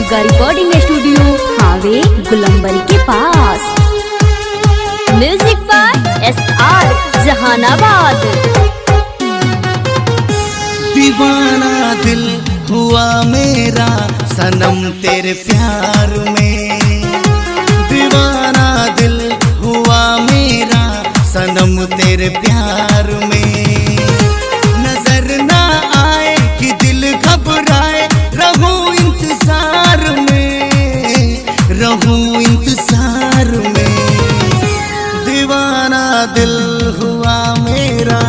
Durga recording studio हावे गुलंबरी के पास। Music by SR Jahanabad. दीवाना दिल हुआ मेरा सनम तेरे प्यार में, दीवाना दिल हुआ मेरा सनम तेरे प्यार में। नजर ना आए कि दिल घबराए, रहूं इंतजार में, रहूं इंतजार में। दीवाना दिल हुआ मेरा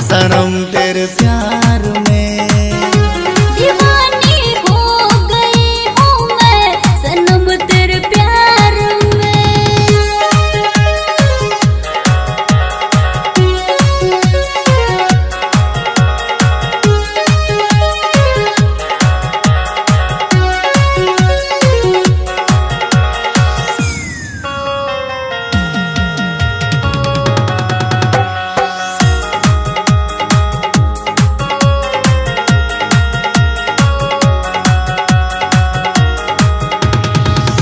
सनम तेरे प्यार में। दीवानी हो गई हूँ मैं सनम तेरे प्यार में।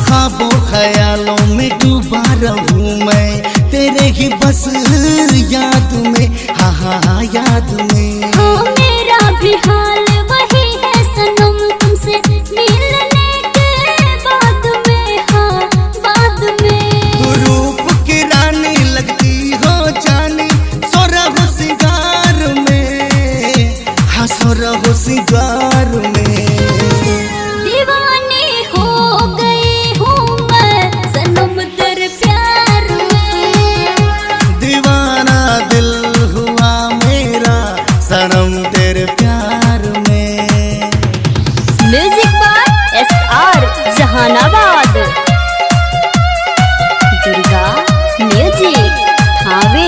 ख्वाबों ख्यालों में डूबा रहूं मैं, तेरे ही बस याद में, हाँ हाँ हाँ याद में। हाँ मेरा भी हाल वही है सनम, तुमसे मिलने के बाद में, हाँ बाद में। तू रूप की रानी लगती हो जानी, सोरह सिंगार में, हाँ सोरह सिंगार में। दीवानी हो गई हूँ मैं सनम तेरे प्यार में। दीवाना दिल हुआ मेरा सनम तेरे प्यार में। Music by SR Jahanabad. Durga music हावे।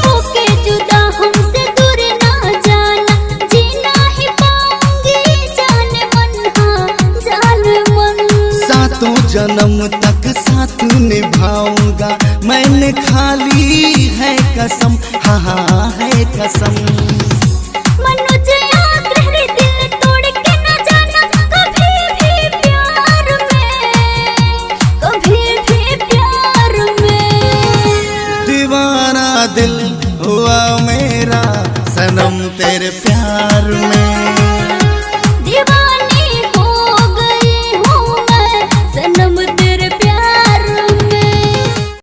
होके जुदा हमसे दूर ना जाना, जीना ही पाऊंगी जान मन, हाँ जान मन। सातों जन्म तक साथ निभाऊंगा, मैंने खाली है कसम, हाँ हाँ है कसम। मनुज आग्रह दिल तोड़ के न जाना कभी भी प्यार में, कभी भी प्यार में। दीवाना दिल हुआ मेरा सनम तेरे प्यार में।